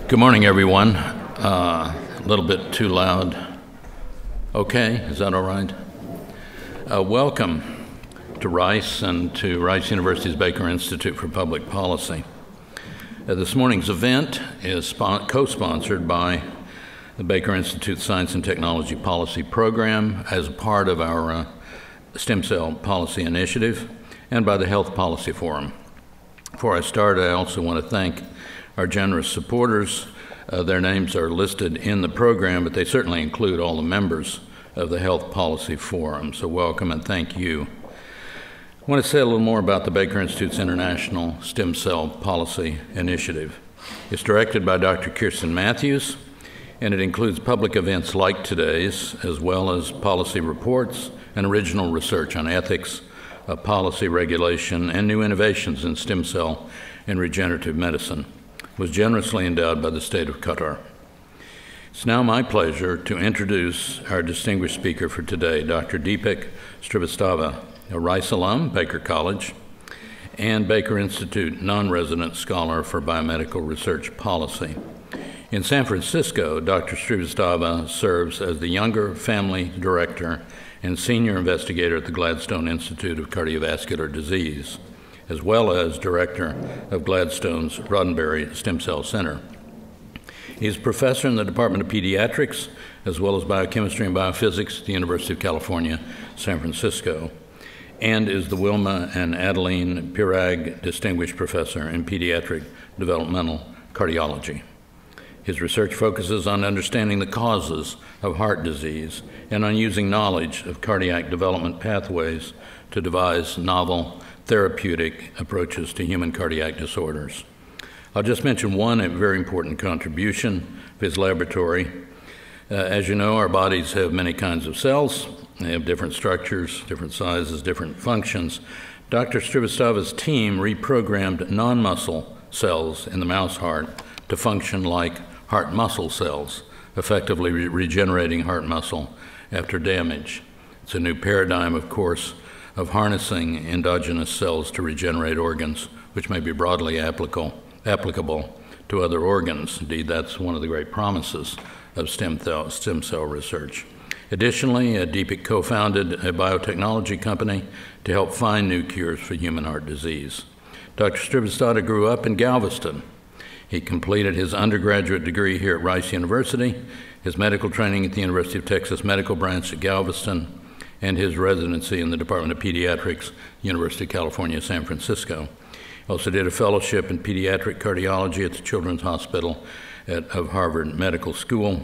Good morning, everyone. A little bit too loud. Okay, is that all right? Welcome to Rice and to Rice University's Baker Institute for Public Policy. This morning's event is co-sponsored by the Baker Institute Science and Technology Policy Program as a part of our Stem Cell Policy Initiative and by the Health Policy Forum. Before I start, I also want to thank our generous supporters. Their names are listed in the program, but they certainly include all the members of the Health Policy Forum. So welcome and thank you. I want to say a little more about the Baker Institute's International Stem Cell Policy Initiative. It's directed by Dr. Kirsten Matthews, and it includes public events like today's, as well as policy reports and original research on ethics, policy regulation, and new innovations in stem cell and regenerative medicine. It was generously endowed by the state of Qatar. It's now my pleasure to introduce our distinguished speaker for today, Dr. Deepak Srivastava, a Rice alum, Baker College, and Baker Institute non-resident scholar for biomedical research policy. In San Francisco, Dr. Srivastava serves as the Younger Family Director and Senior Investigator at the Gladstone Institute of Cardiovascular Disease, as well as Director of Gladstone's Roddenberry Stem Cell Center. He's professor in the Department of Pediatrics, as well as Biochemistry and Biophysics at the University of California, San Francisco, and is the Wilma and Adeline Pirag Distinguished Professor in Pediatric Developmental Cardiology. His research focuses on understanding the causes of heart disease and on using knowledge of cardiac development pathways to devise novel therapeutic approaches to human cardiac disorders. I'll just mention one very important contribution of his laboratory. As you know, our bodies have many kinds of cells. They have different structures, different sizes, different functions. Dr. Srivastava's team reprogrammed non-muscle cells in the mouse heart to function like heart muscle cells, effectively regenerating heart muscle after damage. It's a new paradigm, of course, of harnessing endogenous cells to regenerate organs, which may be broadly applicable to other organs. Indeed, that's one of the great promises of stem cell research. Additionally, Deepak co-founded a biotechnology company to help find new cures for human heart disease. Dr. Srivastava grew up in Galveston. He completed his undergraduate degree here at Rice University, his medical training at the University of Texas Medical Branch at Galveston, and his residency in the Department of Pediatrics, University of California, San Francisco. He also did a fellowship in pediatric cardiology at the Children's Hospital of Harvard Medical School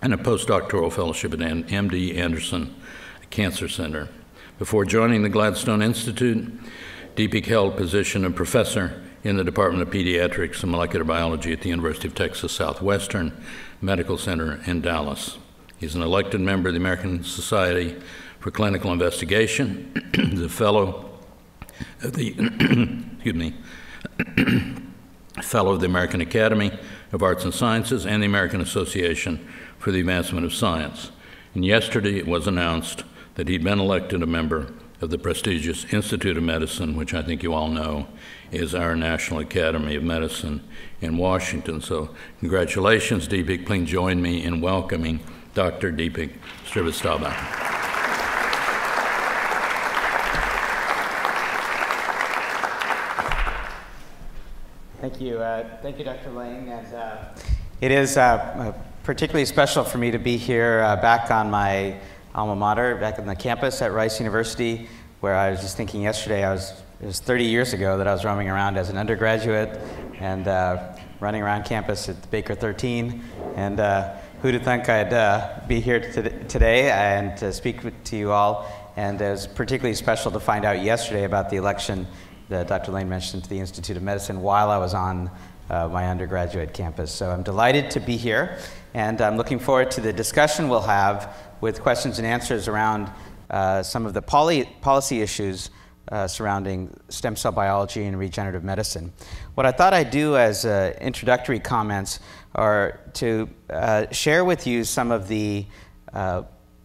and a postdoctoral fellowship at MD Anderson Cancer Center. Before joining the Gladstone Institute, Deepak held a position of professor in the Department of Pediatrics and Molecular Biology at the University of Texas Southwestern Medical Center in Dallas. He's an elected member of the American Society for Clinical Investigation. He's a fellow of the fellow of the American Academy of Arts and Sciences and the American Association for the Advancement of Science. And yesterday it was announced that he'd been elected a member of the prestigious Institute of Medicine, which I think you all know is our National Academy of Medicine in Washington. So congratulations, Deepak. Please join me in welcoming Dr. Deepak Srivastava. Thank you, Dr. Lang. And it is particularly special for me to be here back on my alma mater, back on the campus at Rice University, where I was just thinking yesterday, it was 30 years ago that I was roaming around as an undergraduate and running around campus at Baker 13. And who'd have thunk I'd be here today and to speak to you all. And it was particularly special to find out yesterday about the election that Dr. Lane mentioned to the Institute of Medicine while I was on my undergraduate campus. So I'm delighted to be here, and I'm looking forward to the discussion we'll have with questions and answers around some of the policy issues surrounding stem cell biology and regenerative medicine. What I thought I'd do as introductory comments are to share with you some of the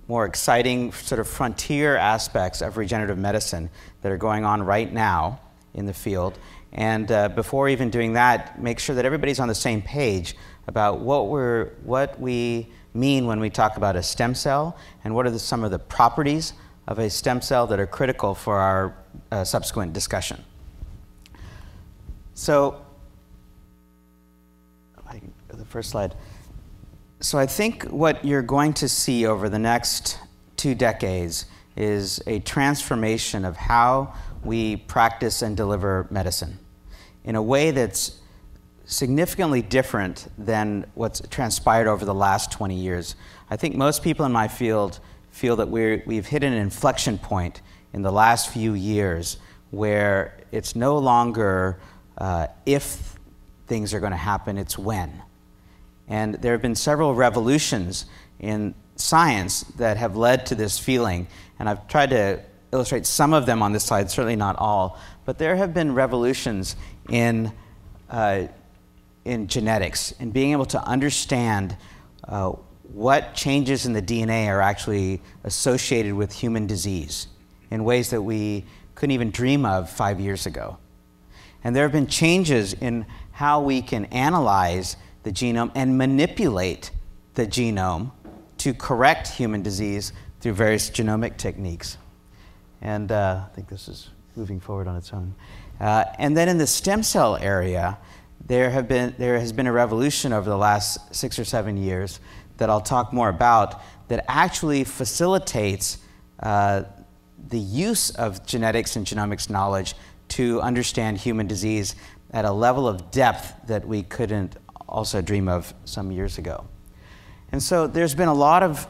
more exciting sort of frontier aspects of regenerative medicine that are going on right now in the field. And before even doing that, make sure that everybody's on the same page about what we mean when we talk about a stem cell, and what are some of the properties of a stem cell that are critical for our subsequent discussion. So, the first slide. So I think what you're going to see over the next 2 decades is a transformation of how we practice and deliver medicine in a way that's significantly different than what's transpired over the last 20 years. I think most people in my field feel that we've hit an inflection point in the last few years where it's no longer if things are going to happen, it's when. And there have been several revolutions in science that have led to this feeling, and I've tried to illustrate some of them on this slide, certainly not all, but there have been revolutions in genetics, in being able to understand what changes in the DNA are actually associated with human disease in ways that we couldn't even dream of 5 years ago. And there have been changes in how we can analyze the genome and manipulate the genome to correct human disease through various genomic techniques. And I think this is moving forward on its own. And then in the stem cell area, there has been a revolution over the last 6 or 7 years that I'll talk more about that actually facilitates the use of genetics and genomics knowledge to understand human disease at a level of depth that we couldn't also dream of some years ago. And so there's been a lot of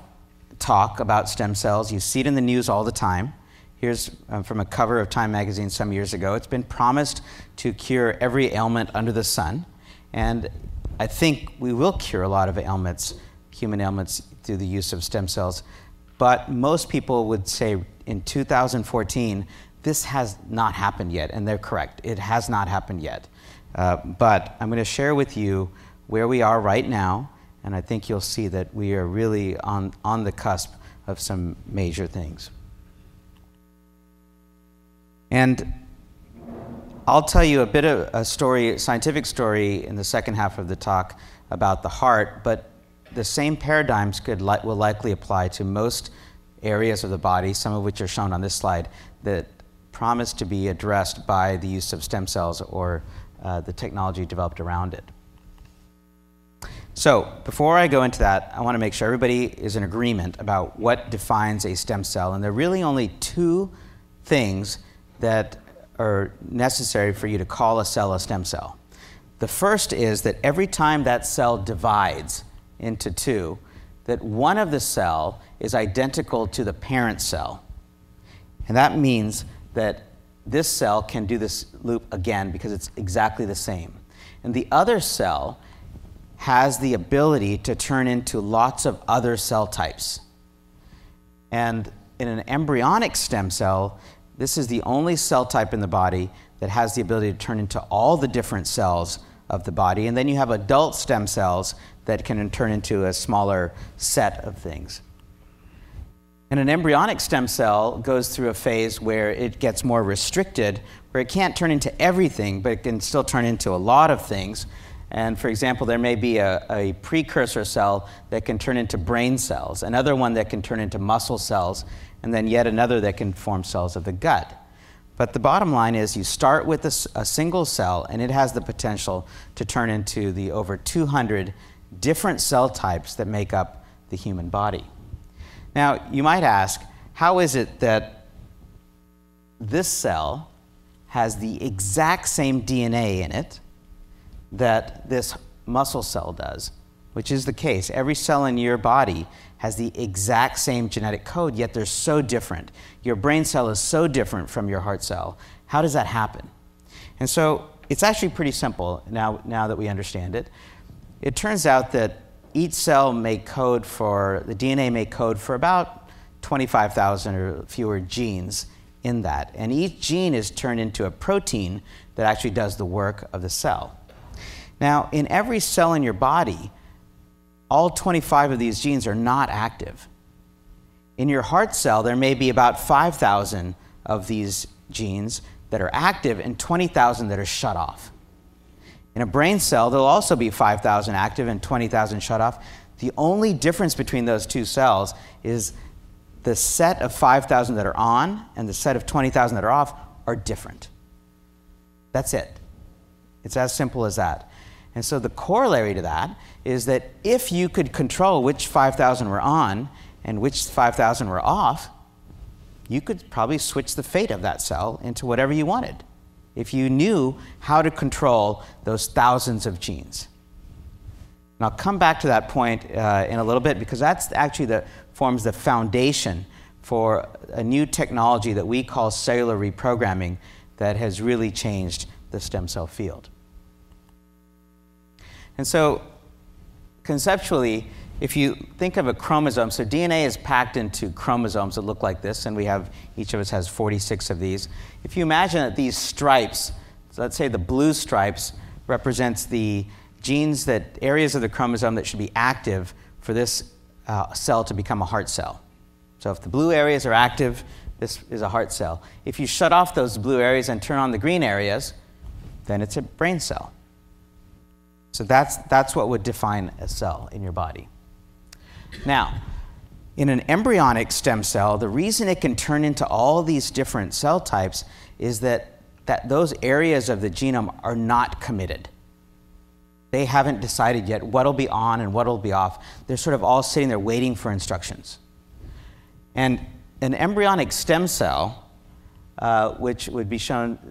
talk about stem cells. You see it in the news all the time. Here's from a cover of Time magazine some years ago. It's been promised to cure every ailment under the sun. And I think we will cure a lot of ailments, human ailments, through the use of stem cells. But most people would say in 2014, this has not happened yet. And they're correct. It has not happened yet. But I'm going to share with you where we are right now. And I think you'll see that we are really on the cusp of some major things. And I'll tell you a bit of a story, scientific story, in the second half of the talk about the heart, but the same paradigms will likely apply to most areas of the body, some of which are shown on this slide, that promise to be addressed by the use of stem cells or the technology developed around it. So before I go into that, I want to make sure everybody is in agreement about what defines a stem cell. And there are really only 2 things that are necessary for you to call a cell a stem cell. The first is that every time that cell divides into 2, that one of the cell is identical to the parent cell. And that means that this cell can do this loop again because it's exactly the same. And the other cell has the ability to turn into lots of other cell types. And in an embryonic stem cell, this is the only cell type in the body that has the ability to turn into all the different cells of the body. And then you have adult stem cells that can turn into a smaller set of things. And an embryonic stem cell goes through a phase where it gets more restricted, where it can't turn into everything, but it can still turn into a lot of things. And for example, there may be a precursor cell that can turn into brain cells, another one that can turn into muscle cells, and then yet another that can form cells of the gut. But the bottom line is you start with a single cell, and it has the potential to turn into the over 200 different cell types that make up the human body. Now, you might ask, how is it that this cell has the exact same DNA in it that this muscle cell does, which is the case. Every cell in your body has the exact same genetic code, yet they're so different. Your brain cell is so different from your heart cell. How does that happen? And so it's actually pretty simple now that we understand it. It turns out that each cell may code for, the DNA may code for about 25,000 or fewer genes in that. And each gene is turned into a protein that actually does the work of the cell. Now, in every cell in your body, all 25 of these genes are not active. In your heart cell, there may be about 5,000 of these genes that are active and 20,000 that are shut off. In a brain cell, there'll also be 5,000 active and 20,000 shut off. The only difference between those two cells is the set of 5,000 that are on and the set of 20,000 that are off are different. That's it. It's as simple as that. And so the corollary to that is that if you could control which 5,000 were on and which 5,000 were off, you could probably switch the fate of that cell into whatever you wanted if you knew how to control those thousands of genes. And I'll come back to that point in a little bit, because that's actually forms the foundation for a new technology that we call cellular reprogramming that has really changed the stem cell field. And so conceptually, if you think of a chromosome, so DNA is packed into chromosomes that look like this, and each of us has 46 of these. If you imagine that these stripes, so let's say the blue stripes represents the genes, areas of the chromosome that should be active for this cell to become a heart cell. So if the blue areas are active, this is a heart cell. If you shut off those blue areas and turn on the green areas, then it's a brain cell. So that's what would define a cell in your body. Now, in an embryonic stem cell, the reason it can turn into all these different cell types is that those areas of the genome are not committed. They haven't decided yet what'll be on and what'll be off. They're sort of all sitting there waiting for instructions. And an embryonic stem cell, which would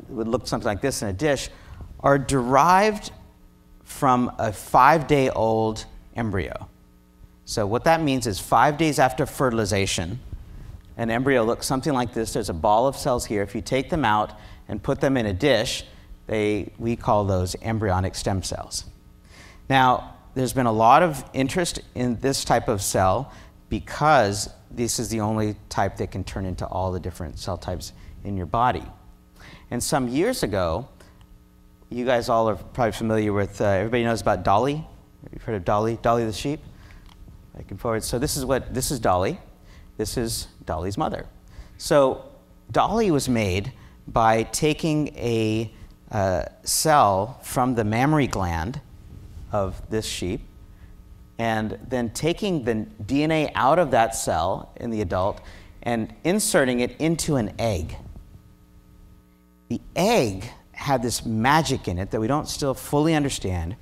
look something like this in a dish, are derived from a 5-day-old embryo. So what that means is 5 days after fertilization, an embryo looks something like this. There's a ball of cells here. If you take them out and put them in a dish, we call those embryonic stem cells. Now, there's been a lot of interest in this type of cell because this is the only type that can turn into all the different cell types in your body. And some years ago, you guys all are probably familiar with, everybody knows about Dolly. You've heard of Dolly? Dolly the sheep? Back and forward. So this is Dolly. This is Dolly's mother. So Dolly was made by taking a cell from the mammary gland of this sheep and then taking the DNA out of that cell in the adult and inserting it into an egg. The egg had this magic in it that we don't still fully understand,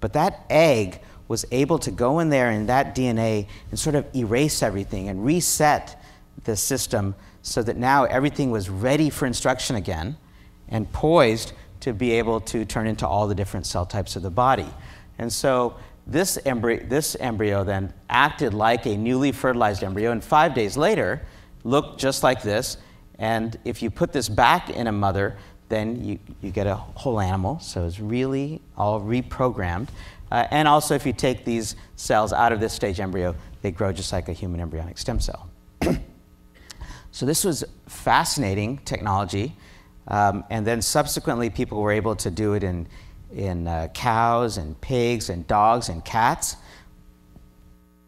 but that egg was able to go in there in that DNA and sort of erase everything and reset the system so that now everything was ready for instruction again and poised to be able to turn into all the different cell types of the body. And so this embryo then acted like a newly fertilized embryo, and 5 days later looked just like this. And if you put this back in a mother, then you get a whole animal. So it's really all reprogrammed. And also, if you take these cells out of this stage embryo, they grow just like a human embryonic stem cell. So this was fascinating technology. And then subsequently, people were able to do it in cows and pigs and dogs and cats.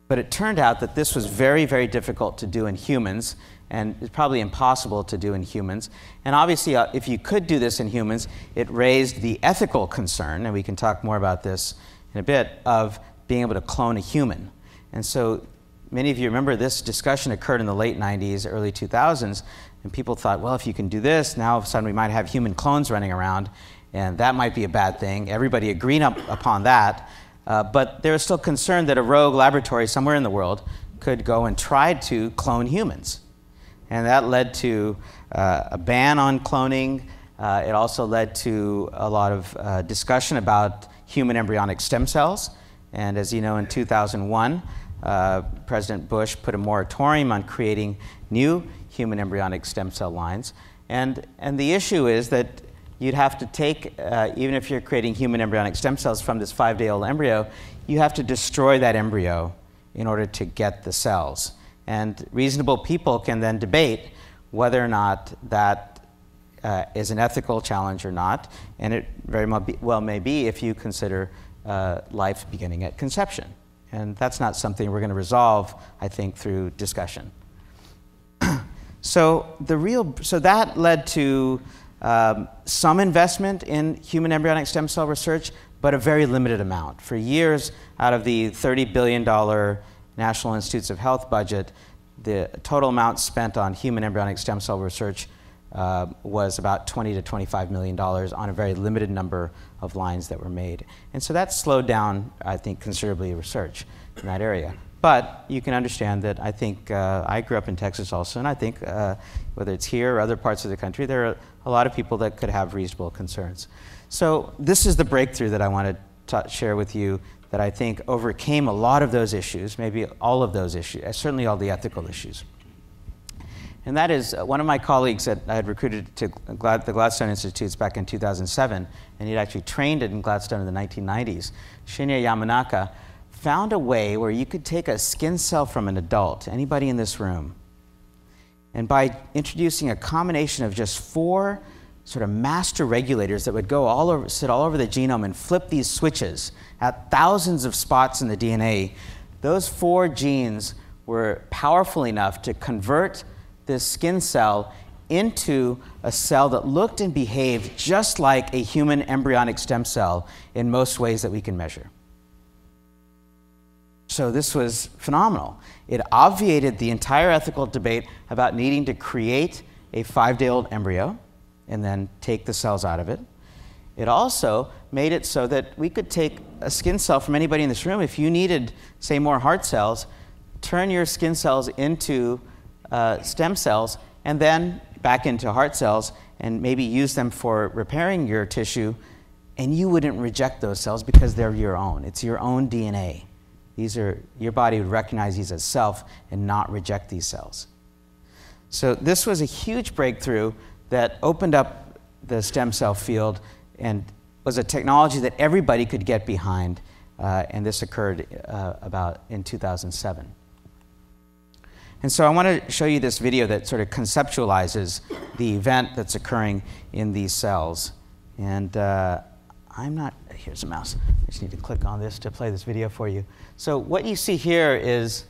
But it turned out that this was very, very difficult to do in humans, and it's probably impossible to do in humans. And obviously, if you could do this in humans, it raised the ethical concern, and we can talk more about this in a bit, of being able to clone a human. And so many of you remember this discussion occurred in the late 90s, early 2000s, and people thought, well, if you can do this, now all of a sudden we might have human clones running around, and that might be a bad thing. Everybody agreed upon that. But there was still concern that a rogue laboratory somewhere in the world could go and try to clone humans. And that led to a ban on cloning. It also led to a lot of discussion about human embryonic stem cells. And as you know, in 2001, President Bush put a moratorium on creating new human embryonic stem cell lines. And the issue is that you'd have to take, even if you're creating human embryonic stem cells from this 5-day-old embryo, you have to destroy that embryo in order to get the cells. And reasonable people can then debate whether or not that is an ethical challenge or not. And it very well may be if you consider life beginning at conception. And that's not something we're going to resolve, I think, through discussion. So that led to some investment in human embryonic stem cell research, but a very limited amount. For years, out of the $30 billion National Institutes of Health budget, the total amount spent on human embryonic stem cell research was about $20 to $25 million on a very limited number of lines that were made. And so that slowed down, I think, considerably research in that area. But you can understand that I think I grew up in Texas also, and I think whether it's here or other parts of the country, there are a lot of people that could have reasonable concerns. So this is the breakthrough that I want to share with you that I think overcame a lot of those issues, maybe all of those issues, certainly all the ethical issues. And that is one of my colleagues that I had recruited to the Gladstone Institutes back in 2007, and he'd actually trained in Gladstone in the 1990s, Shinya Yamanaka, found a way where you could take a skin cell from an adult, anybody in this room, and by introducing a combination of just 4 sort of master regulators that would go all over, sit all over the genome and flip these switches at thousands of spots in the DNA, those 4 genes were powerful enough to convert this skin cell into a cell that looked and behaved just like a human embryonic stem cell in most ways that we can measure. So this was phenomenal. It obviated the entire ethical debate about needing to create a 5-day-old embryo and then take the cells out of it. It also made it so that we could take a skin cell from anybody in this room. If you needed, say, more heart cells, turn your skin cells into stem cells and then back into heart cells and maybe use them for repairing your tissue, and you wouldn't reject those cells because they're your own. It's your own DNA. Your body would recognize these as self and not reject these cells. So this was a huge breakthrough that opened up the stem cell field and was a technology that everybody could get behind, and this occurred about in 2007. And so I want to show you this video that sort of conceptualizes the event that's occurring in these cells. And here's a mouse. I just need to click on this to play this video for you. So what you see here is,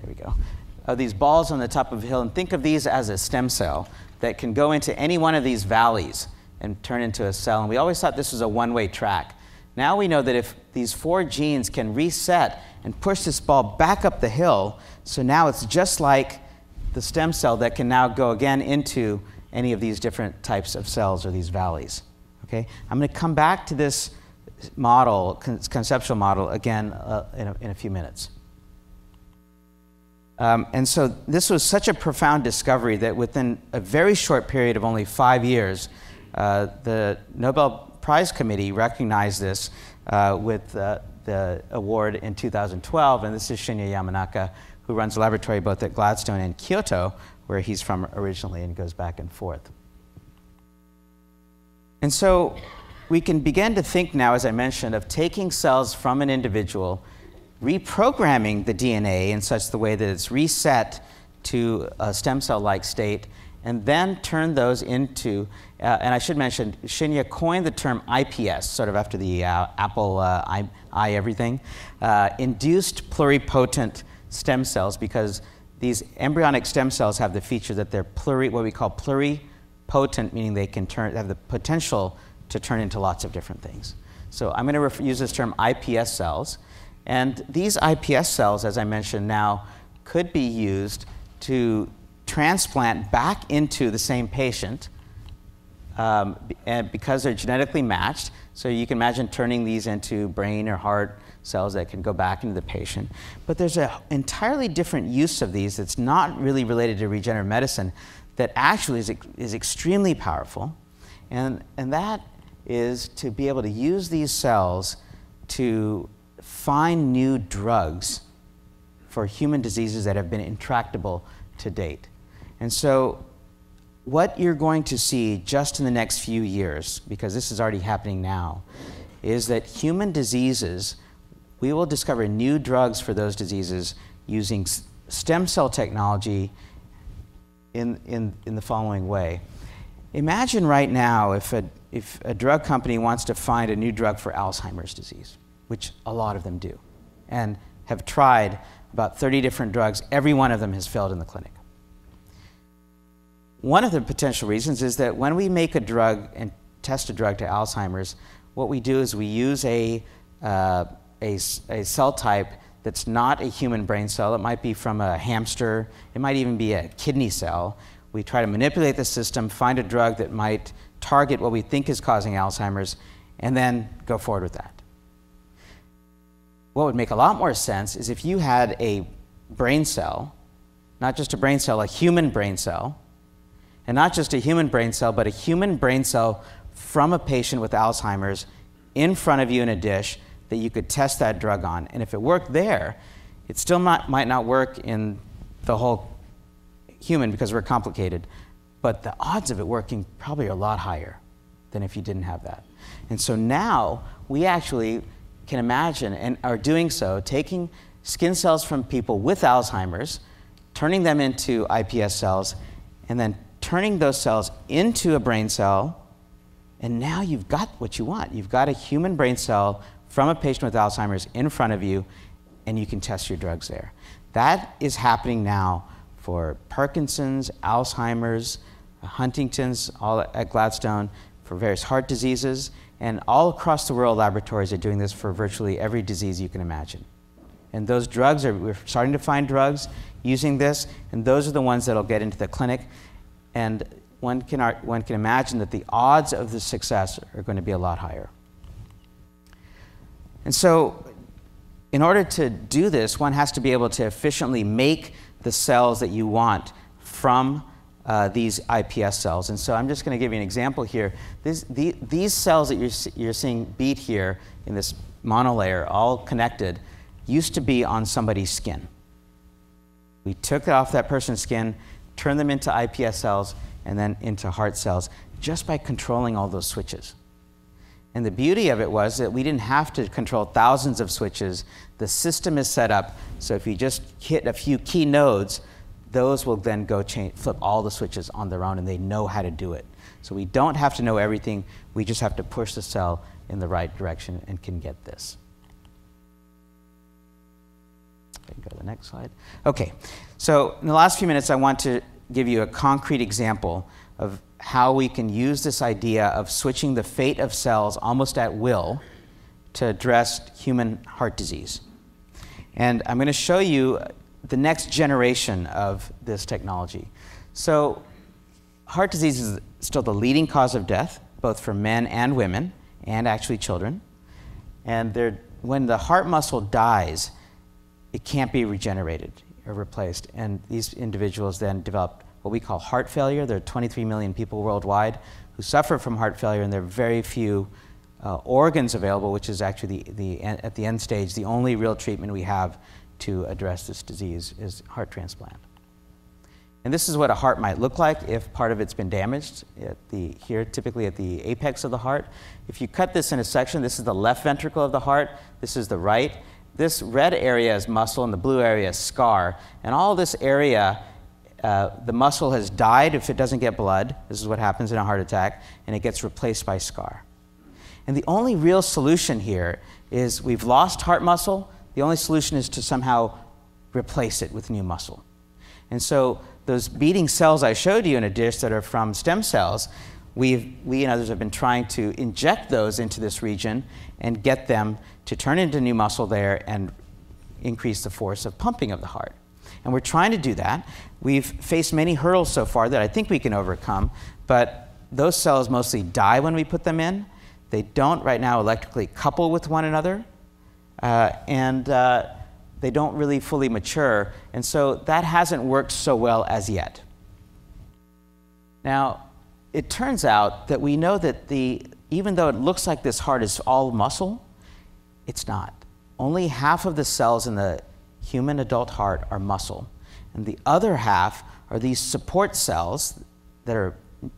there we go, these balls on the top of a hill, and think of these as a stem cell that can go into any one of these valleys and turn into a cell. And we always thought this was a one-way track. Now we know that if these 4 genes can reset and push this ball back up the hill, so now it's just like the stem cell that can now go again into any of these different types of cells or these valleys. Okay? I'm going to come back to this model, conceptual model, again in a few minutes. And so this was such a profound discovery that within a very short period of only 5 years, the Nobel Prize Committee recognized this with the award in 2012, and this is Shinya Yamanaka, who runs a laboratory both at Gladstone and Kyoto, where he's from originally and goes back and forth. And so we can begin to think now, as I mentioned, of taking cells from an individual, reprogramming the DNA in such the way that it's reset to a stem cell-like state, and then turn those into, and I should mention, Shinya coined the term IPS, sort of after the Apple I everything, induced pluripotent stem cells, because these embryonic stem cells have the feature that they're what we call pluripotent, meaning they can have the potential to turn into lots of different things. So I'm going to use this term IPS cells. And these IPS cells, as I mentioned now, could be used to transplant back into the same patient and because they're genetically matched. So you can imagine turning these into brain or heart cells that can go back into the patient. But there's an entirely different use of these that's not really related to regenerative medicine that actually is extremely powerful. And that is to be able to use these cells to find new drugs for human diseases that have been intractable to date. And so what you're going to see just in the next few years, because this is already happening now, is that human diseases, we will discover new drugs for those diseases using stem cell technology in the following way. Imagine right now if a drug company wants to find a new drug for Alzheimer's disease, which a lot of them do, and have tried about 30 different drugs. Every one of them has failed in the clinic. one of the potential reasons is that when we make a drug and test a drug to Alzheimer's, what we do is we use a cell type that's not a human brain cell. It might be from a hamster. It might even be a kidney cell. We try to manipulate the system, find a drug that might target what we think is causing Alzheimer's, and then go forward with that. What would make a lot more sense is if you had a brain cell, not just a brain cell, a human brain cell, and not just a human brain cell, but a human brain cell from a patient with Alzheimer's in front of you in a dish that you could test that drug on. And if it worked there, it still might not work in the whole human because we're complicated, but the odds of it working probably are a lot higher than if you didn't have that. And so now we actually can imagine, and are doing so, taking skin cells from people with Alzheimer's, turning them into iPS cells, and then turning those cells into a brain cell, and now you've got what you want. You've got a human brain cell from a patient with Alzheimer's in front of you, and you can test your drugs there. That is happening now for Parkinson's, Alzheimer's, Huntington's, all at Gladstone, for various heart diseases, and all across the world laboratories are doing this for virtually every disease you can imagine. And those drugs, we're starting to find drugs using this, and those are the ones that'll get into the clinic. And one can imagine that the odds of the success are going to be a lot higher. And so in order to do this, one has to be able to efficiently make the cells that you want from these iPS cells. And so I'm just going to give you an example here. These cells that you're seeing beat here in this monolayer, all connected, used to be on somebody's skin. We took it off that person's skin, turned them into iPS cells, and then into heart cells, just by controlling all those switches. And the beauty of it was that we didn't have to control thousands of switches. The system is set up so if you just hit a few key nodes, those will then go flip all the switches on their own, and they know how to do it. So we don't have to know everything. We just have to push the cell in the right direction and can get this. I can go to the next slide. Okay, so in the last few minutes, I want to give you a concrete example of how we can use this idea of switching the fate of cells almost at will to address human heart disease. And I'm going to show you the next generation of this technology. So heart disease is still the leading cause of death, both for men and women, and actually children. And when the heart muscle dies, it can't be regenerated or replaced. And these individuals then develop what we call heart failure. There are 23 million people worldwide who suffer from heart failure, and there are very few organs available, which is actually at the end stage, the only real treatment we have to address this disease is heart transplant. And this is what a heart might look like if part of it's been damaged here, typically at the apex of the heart. If you cut this in a section, this is the left ventricle of the heart, this is the right. This red area is muscle and the blue area is scar. And all this area, the muscle has died if it doesn't get blood. This is what happens in a heart attack, and it gets replaced by scar. And the only real solution here is we've lost heart muscle. The only solution is to somehow replace it with new muscle. And so those beating cells I showed you in a dish that are from stem cells, we and others have been trying to inject those into this region and get them to turn into new muscle there and increase the force of pumping of the heart. And we're trying to do that. We've faced many hurdles so far that I think we can overcome, but those cells mostly die when we put them in. They don't right now electrically couple with one another, and they don't really fully mature, and so that hasn't worked so well as yet. Now, it turns out that we know that even though it looks like this heart is all muscle, it's not. Only half of the cells in the human adult heart are muscle, and the other half are these support cells that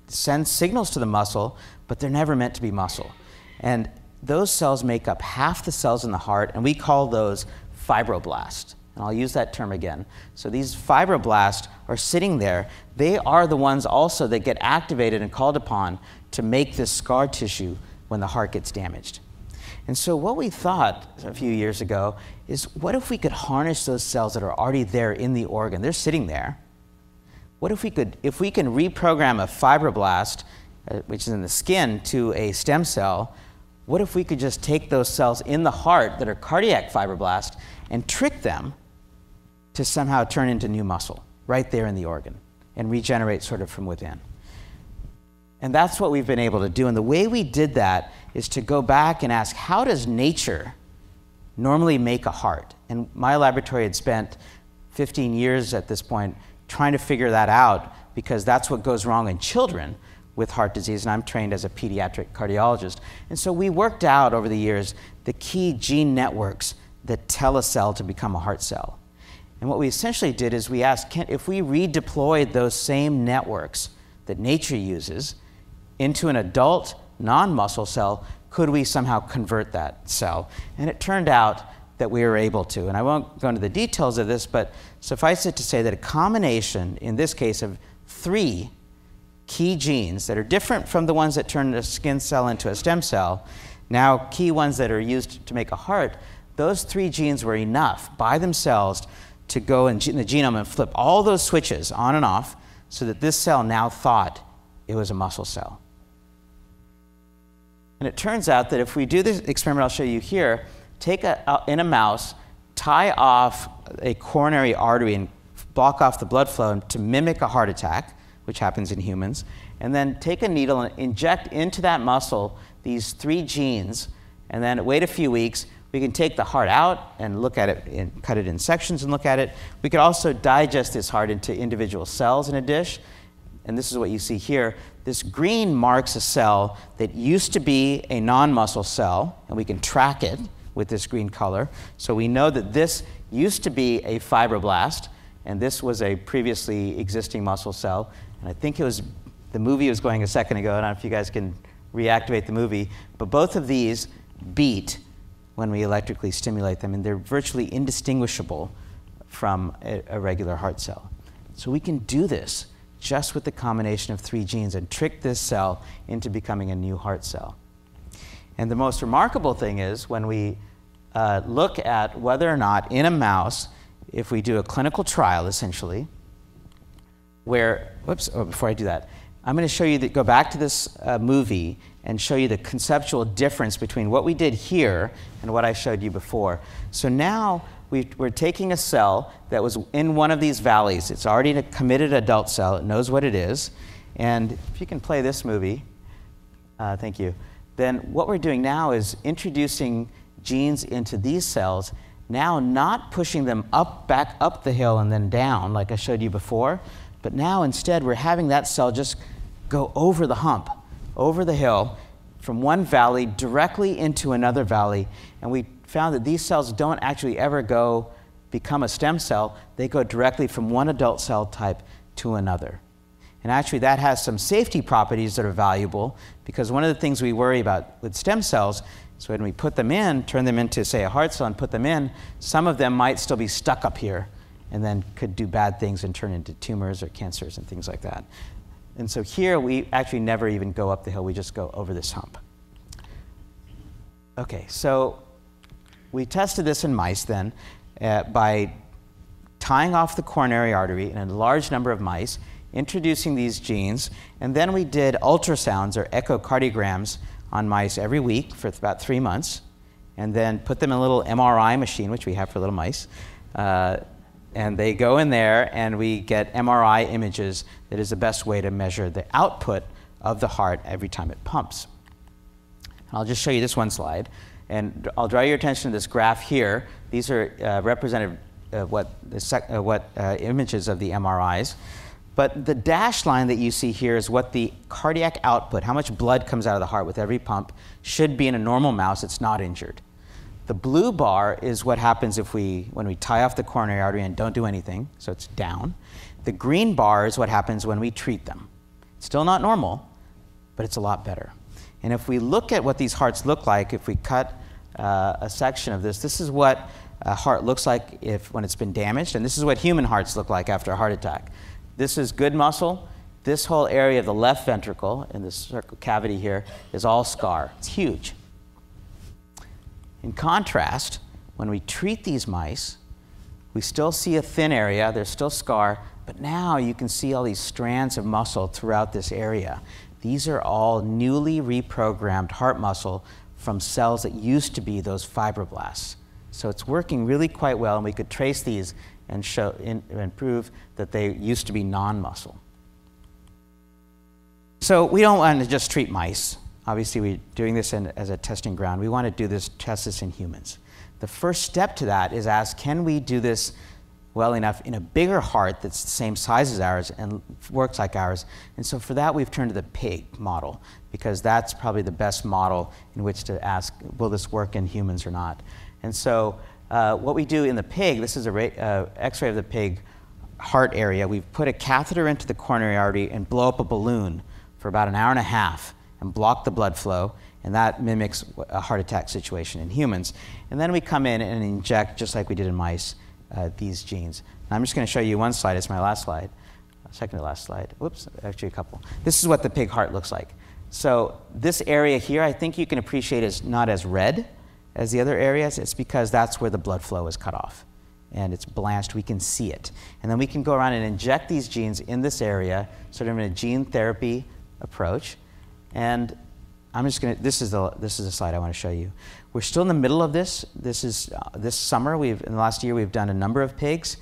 send signals to the muscle, but they're never meant to be muscle. And those cells make up half the cells in the heart, and we call those fibroblasts. And I'll use that term again. So these fibroblasts are sitting there. They are the ones also that get activated and called upon to make this scar tissue when the heart gets damaged. And so what we thought a few years ago is, what if we could harness those cells that are already there in the organ? They're sitting there. what if we can reprogram a fibroblast, which is in the skin, to a stem cell? What if we could just take those cells in the heart that are cardiac fibroblasts and trick them to somehow turn into new muscle right there in the organ and regenerate sort of from within? And that's what we've been able to do. And the way we did that is to go back and ask, how does nature normally make a heart? And my laboratory had spent 15 years at this point trying to figure that out, because that's what goes wrong in children with heart disease, and I'm trained as a pediatric cardiologist. And so we worked out over the years the key gene networks that tell a cell to become a heart cell. And what we essentially did is we asked, if we redeployed those same networks that nature uses into an adult non-muscle cell, could we somehow convert that cell? And it turned out that we were able to. And I won't go into the details of this, but suffice it to say that a combination, in this case, of 3 key genes that are different from the ones that turn a skin cell into a stem cell, now key ones that are used to make a heart, those 3 genes were enough by themselves to go in the genome and flip all those switches on and off so that this cell now thought it was a muscle cell. And it turns out that if we do this experiment I'll show you here, take in a mouse, tie off a coronary artery and block off the blood flow to mimic a heart attack, which happens in humans, and then take a needle and inject into that muscle these 3 genes, and then wait a few weeks. We can take the heart out and look at it and cut it in sections and look at it. We could also digest this heart into individual cells in a dish, and this is what you see here. This green marks a cell that used to be a non-muscle cell, and we can track it with this green color. So we know that this used to be a fibroblast, and this was a previously existing muscle cell. And I think it was, the movie was going a second ago. I don't know if you guys can reactivate the movie, but both of these beat when we electrically stimulate them, and they're virtually indistinguishable from a regular heart cell. So we can do this just with the combination of 3 genes and trick this cell into becoming a new heart cell. And the most remarkable thing is when we look at whether or not in a mouse, if we do a clinical trial essentially, where, before I do that, I'm going to show you, go back to this movie and show you the conceptual difference between what we did here and what I showed you before. So now we're taking a cell that was in one of these valleys. It's already a committed adult cell. It knows what it is. And if you can play this movie, thank you. Then what we're doing now is introducing genes into these cells, now not pushing them back up the hill and then down like I showed you before, but now instead we're having that cell just go over the hump, over the hill, from one valley directly into another valley. And we found that these cells don't actually ever become a stem cell. They go directly from one adult cell type to another. And actually that has some safety properties that are valuable, because one of the things we worry about with stem cells is when we put them in, turn them into, say, a heart cell and put them in, some of them might still be stuck up here and then could do bad things and turn into tumors or cancers and things like that. And so here we actually never even go up the hill, we just go over this hump. Okay, so we tested this in mice then by tying off the coronary artery in a large number of mice, introducing these genes, and then we did ultrasounds or echocardiograms on mice every week for about 3 months, and then put them in a little MRI machine, which we have for little mice, and they go in there and we get MRI images that is the best way to measure the output of the heart every time it pumps. I'll just show you this one slide, and I'll draw your attention to this graph here. These are representative of images of the MRIs. But the dashed line that you see here is what the cardiac output, how much blood comes out of the heart with every pump, should be in a normal mouse that's not injured. The blue bar is what happens when we tie off the coronary artery and don't do anything, so it's down. The green bar is what happens when we treat them. It's still not normal, but it's a lot better. And if we look at what these hearts look like, if we cut a section of this, this is what a heart looks like when it's been damaged, and this is what human hearts look like after a heart attack. This is good muscle. This whole area of the left ventricle in the circle cavity here is all scar. It's huge. In contrast, when we treat these mice, we still see a thin area, there's still scar, But now you can see all these strands of muscle throughout this area. These are all newly reprogrammed heart muscle from cells that used to be those fibroblasts. So it's working really quite well, and we could trace these and prove that they used to be non-muscle. So we don't want to just treat mice. Obviously, we're doing this as a testing ground. We want to test this in humans. The first step to that is ask, can we do this well enough in a bigger heart that's the same size as ours and works like ours? And so for that, we've turned to the pig model, because that's probably the best model in which to ask, will this work in humans or not? And so what we do in the pig, this is an X-ray of the pig heart area. We've put a catheter into the coronary artery and blow up a balloon for about an hour and a half and block the blood flow, and that mimics a heart attack situation in humans. And then we come in and inject, just like we did in mice, these genes. And I'm just going to show you one slide. It's my last slide, second to last slide. Whoops, actually a couple. This is what the pig heart looks like. So this area here, I think you can appreciate is not as red as the other areas. It's because that's where the blood flow is cut off, and it's blanched. We can see it. And then we can go around and inject these genes in this area, sort of in a gene therapy approach. And I'm just going to, this is a slide I want to show you. We're still in the middle of this. This is this summer, in the last year, we've done a number of pigs.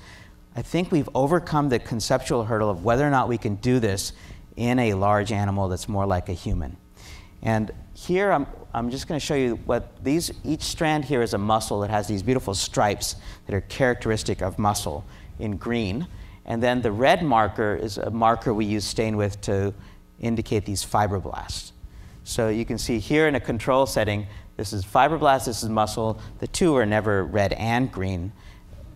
I think we've overcome the conceptual hurdle of whether or not we can do this in a large animal that's more like a human. And here, I'm just going to show you what each strand here is a muscle that has these beautiful stripes that are characteristic of muscle in green. And then the red marker is a marker we use stain with to indicate these fibroblasts. So you can see here in a control setting, this is fibroblasts, this is muscle. The two are never red and green,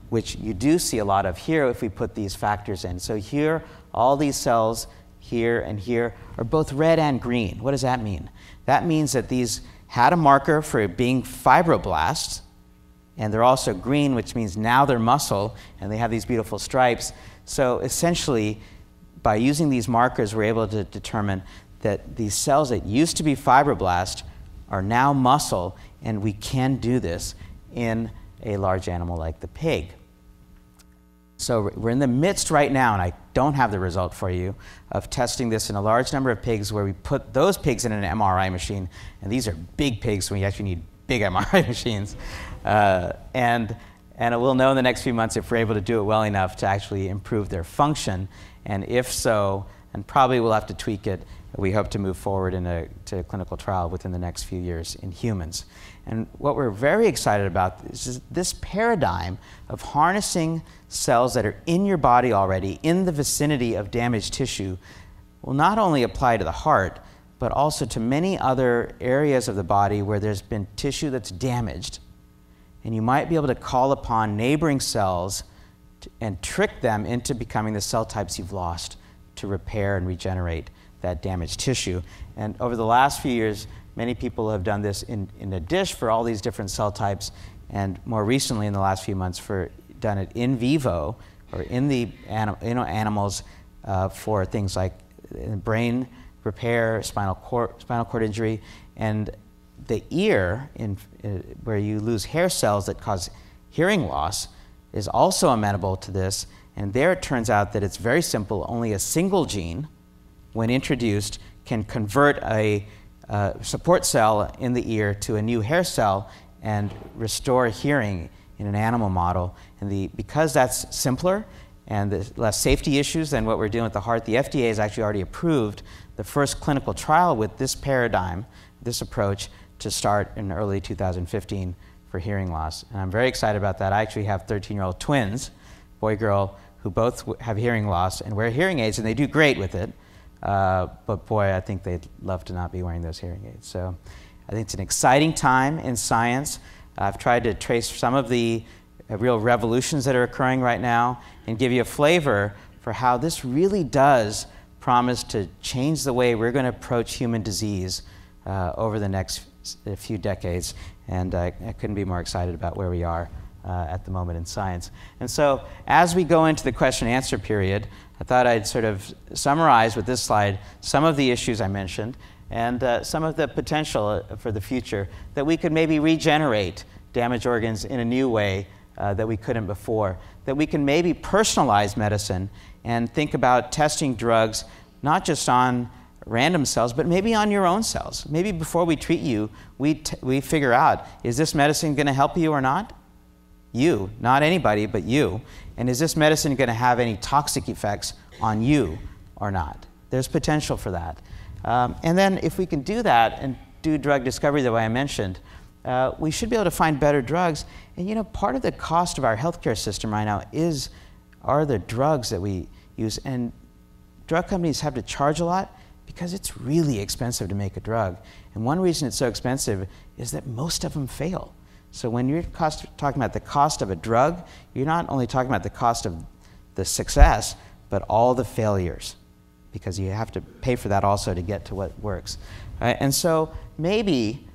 which you do see a lot of here if we put these factors in. So here, all these cells here and here are both red and green. What does that mean? That means that these had a marker for being fibroblasts, and they're also green, which means now they're muscle, and they have these beautiful stripes. So essentially, by using these markers, we're able to determine that these cells that used to be fibroblasts are now muscle, and we can do this in a large animal like the pig. So we're in the midst right now, and I don't have the result for you, of testing this in a large number of pigs where we put those pigs in an MRI machine, and these are big pigs, so we actually need big MRI machines. And we'll know in the next few months if we're able to do it well enough to actually improve their function. And if so, and probably we'll have to tweak it, we hope to move forward to a clinical trial within the next few years in humans. And what we're very excited about is this paradigm of harnessing cells that are in your body already, in the vicinity of damaged tissue, will not only apply to the heart, but also to many other areas of the body where there's been tissue that's damaged. And you might be able to call upon neighboring cells and trick them into becoming the cell types you've lost to repair and regenerate that damaged tissue. And over the last few years, many people have done this in a dish for all these different cell types, and more recently in the last few months done it in vivo, or in the animals for things like brain repair, spinal cord injury, and the ear, where you lose hair cells that cause hearing loss, is also amenable to this. And there it turns out that it's very simple. Only a single gene, when introduced, can convert a support cell in the ear to a new hair cell and restore hearing in an animal model. And because that's simpler and there's less safety issues than what we're doing with the heart, the FDA has actually already approved the first clinical trial with this paradigm, this approach, to start in early 2015 for hearing loss. And I'm very excited about that. I actually have 13-year-old twins, boy, girl, who both have hearing loss and wear hearing aids, and they do great with it. But boy, I think they'd love to not be wearing those hearing aids. So I think it's an exciting time in science. I've tried to trace some of the real revolutions that are occurring right now and give you a flavor for how this really does promise to change the way we're going to approach human disease over the next few decades. And I couldn't be more excited about where we are at the moment in science. And so as we go into the question and answer period, I thought I'd sort of summarize with this slide some of the issues I mentioned and some of the potential for the future that we could maybe regenerate damaged organs in a new way that we couldn't before, that we can maybe personalize medicine and think about testing drugs not just on random cells, but maybe on your own cells. Maybe before we treat you, we figure out, is this medicine going to help you or not? You, not anybody, but you. And is this medicine going to have any toxic effects on you or not? There's potential for that. And then if we can do that and do drug discovery the way I mentioned, we should be able to find better drugs. And you know, part of the cost of our healthcare system right now are the drugs that we use. And drug companies have to charge a lot because it's really expensive to make a drug. And one reason it's so expensive is that most of them fail. So when you're talking about the cost of a drug, you're not only talking about the cost of the success, but all the failures, because you have to pay for that also to get to what works. And so maybe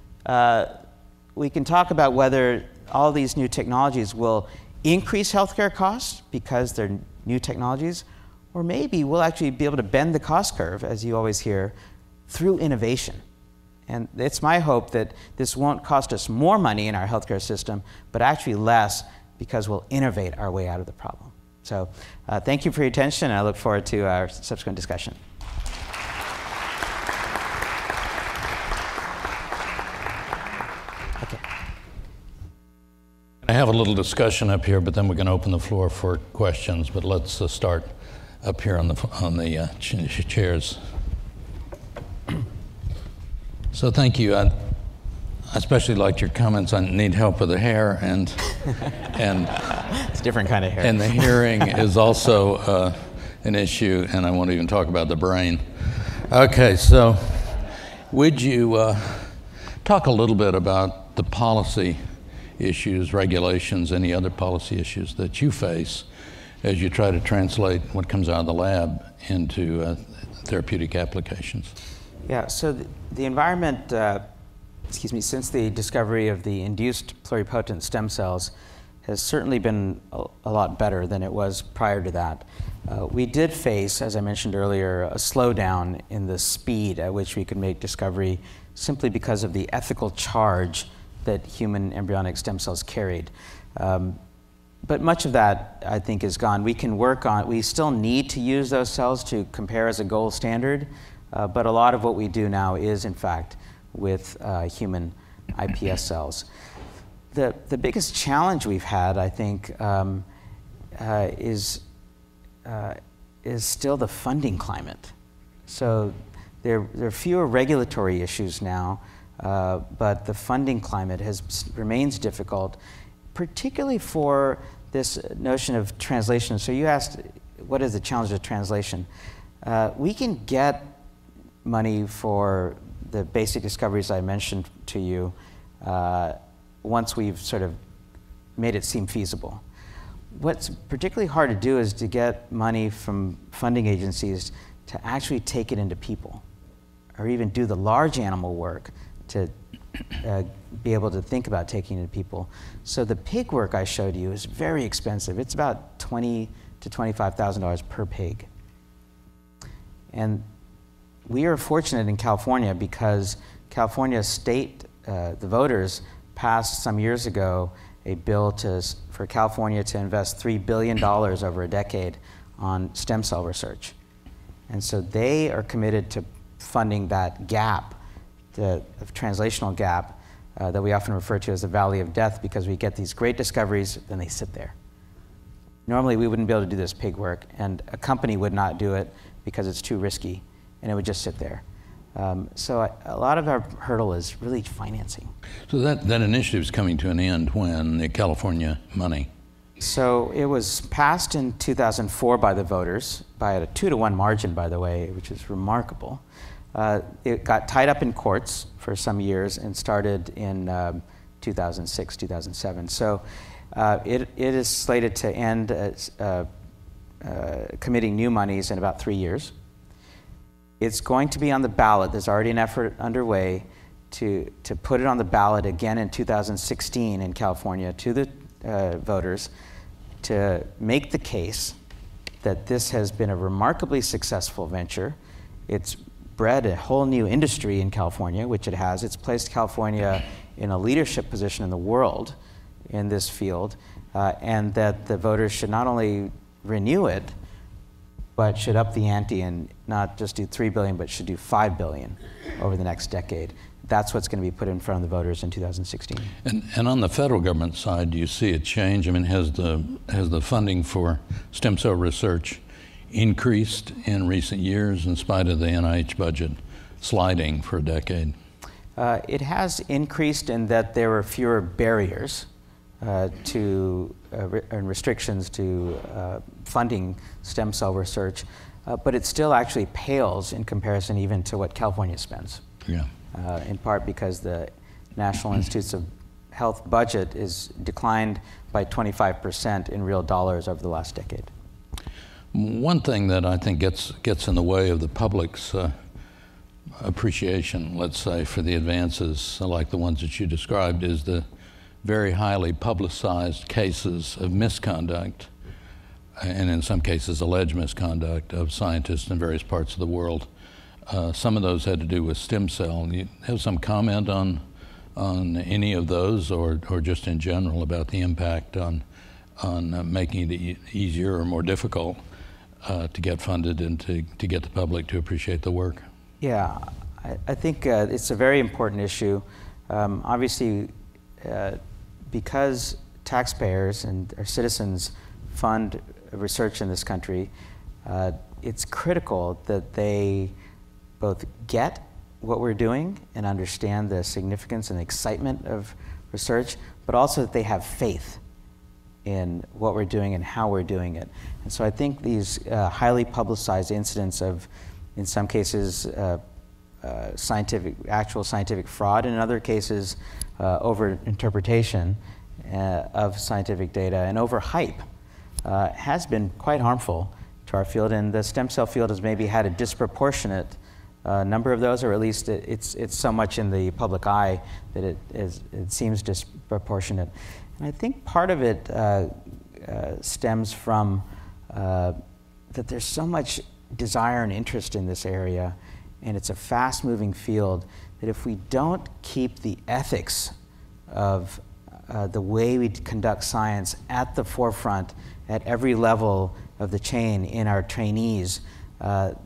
we can talk about whether all these new technologies will increase healthcare costs because they're new technologies, or maybe we'll actually be able to bend the cost curve, as you always hear, through innovation. And it's my hope that this won't cost us more money in our healthcare system, but actually less, because we'll innovate our way out of the problem. So thank you for your attention, and I look forward to our subsequent discussion. Okay. I have a little discussion up here, but then we're going to open the floor for questions. But let's start up here on the chairs. So thank you. I especially liked your comments on need help with the hair, and it's a different kind of hair. And the hearing is also an issue, and I won't even talk about the brain. Okay, so would you talk a little bit about the policy issues, regulations, any other policy issues that you face as you try to translate what comes out of the lab into therapeutic applications? Yeah, so the environment, since the discovery of the induced pluripotent stem cells has certainly been a lot better than it was prior to that. We did face, as I mentioned earlier, a slowdown in the speed at which we could make discovery simply because of the ethical charge that human embryonic stem cells carried. But much of that, I think, is gone. We can work on, we still need to use those cells to compare as a gold standard, but a lot of what we do now is, in fact, with human iPS cells. The biggest challenge we've had, I think, is still the funding climate. So there are fewer regulatory issues now, but the funding climate remains difficult, particularly for this notion of translation. So you asked, what is the challenge of translation? We can get money for the basic discoveries I mentioned to you once we've sort of made it seem feasible. What's particularly hard to do is to get money from funding agencies to actually take it into people, or even do the large animal work to be able to think about taking it into people. So the pig work I showed you is very expensive. It's about $20,000 to $25,000 per pig. And we are fortunate in California because California state, the voters passed some years ago a bill for California to invest $3 billion over a decade on stem cell research. And so they are committed to funding that gap, the translational gap that we often refer to as the valley of death, because we get these great discoveries, then they sit there. Normally we wouldn't be able to do this pig work, and a company would not do it because it's too risky, and it would just sit there. So a lot of our hurdle is really financing. So that initiative is coming to an end when, the California money? So it was passed in 2004 by the voters, by a 2-to-1 margin, by the way, which is remarkable. It got tied up in courts for some years and started in 2006, 2007. So it is slated to end committing new monies in about 3 years. It's going to be on the ballot. There's already an effort underway to put it on the ballot again in 2016 in California to the voters to make the case that this has been a remarkably successful venture. It's bred a whole new industry in California, which it has. It's placed California in a leadership position in the world in this field, and that the voters should not only renew it, but should up the ante and not just do $3 billion, but should do $5 billion over the next decade. That's what's going to be put in front of the voters in 2016. And on the federal government side, do you see a change? I mean, has the funding for stem cell research increased in recent years in spite of the NIH budget sliding for a decade? It has increased in that there were fewer barriers and restrictions to funding stem cell research, but it still actually pales in comparison even to what California spends. Yeah. In part because the National Institutes of Health budget is declined by 25% in real dollars over the last decade. One thing that I think gets in the way of the public's appreciation, let's say, for the advances like the ones that you described is the very highly publicized cases of misconduct, and in some cases alleged misconduct, of scientists in various parts of the world. Some of those had to do with stem cell. Do you have some comment on any of those, or just in general about the impact on making it easier or more difficult to get funded and to get the public to appreciate the work? Yeah, I think it's a very important issue. Obviously, because taxpayers and our citizens fund research in this country, it's critical that they both get what we're doing and understand the significance and excitement of research, but also that they have faith in what we're doing and how we're doing it. And so I think these highly publicized incidents of, in some cases, actual scientific fraud, and in other cases, over-interpretation of scientific data and over-hype has been quite harmful to our field, and the stem cell field has maybe had a disproportionate number of those, or at least it's so much in the public eye that it seems disproportionate. And I think part of it stems from that there's so much desire and interest in this area, and it's a fast-moving field, that if we don't keep the ethics of the way we conduct science at the forefront, at every level of the chain in our trainees,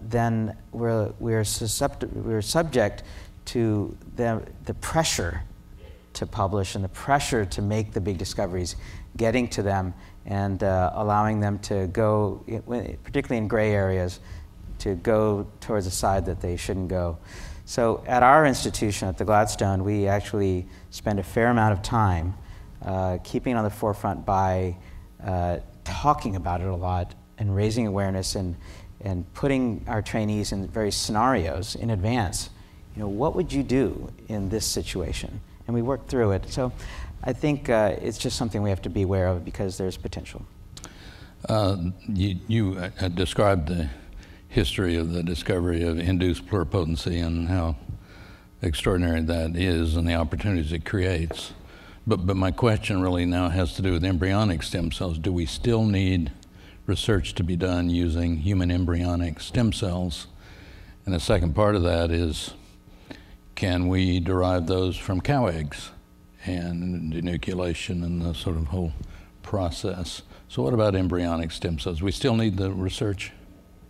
then we're subject to the pressure to publish and the pressure to make the big discoveries, getting to them and allowing them to go, particularly in gray areas, to go towards a side that they shouldn't go. So at our institution, at the Gladstone, we actually spend a fair amount of time keeping on the forefront by talking about it a lot and raising awareness and putting our trainees in various scenarios in advance. You know, what would you do in this situation? And we work through it. So I think it's just something we have to be aware of because there's potential. You described the history of the discovery of induced pluripotency and how extraordinary that is and the opportunities it creates. But my question really now has to do with embryonic stem cells. Do we still need research to be done using human embryonic stem cells? And the second part of that is, can we derive those from cow eggs and enucleation and the sort of whole process? So what about embryonic stem cells? We still need the research?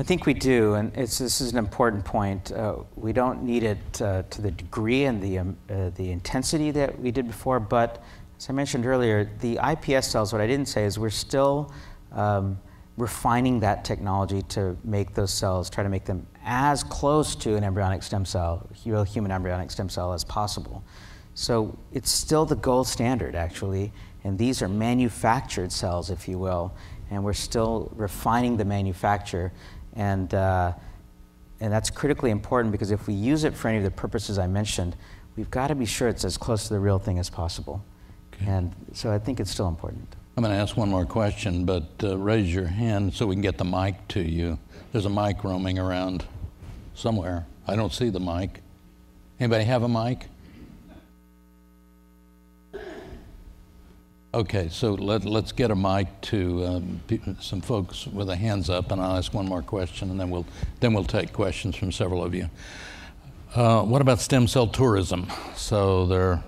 I think we do, and this is an important point. We don't need it to the degree and the intensity that we did before, but as I mentioned earlier, the iPS cells, what I didn't say is we're still refining that technology to make those cells, try to make them as close to an embryonic stem cell, real human embryonic stem cell, as possible. So it's still the gold standard, actually, and these are manufactured cells, if you will, and we're still refining the manufacture. And that's critically important because if we use it for any of the purposes I mentioned, we've got to be sure it's as close to the real thing as possible. Okay. And so I think it's still important. I'm going to ask one more question, but raise your hand so we can get the mic to you. There's a mic roaming around somewhere. I don't see the mic. Anybody have a mic? Okay, so let's get a mic to some folks with their hands up, and I'll ask one more question, and then we'll take questions from several of you. What about stem cell tourism? So there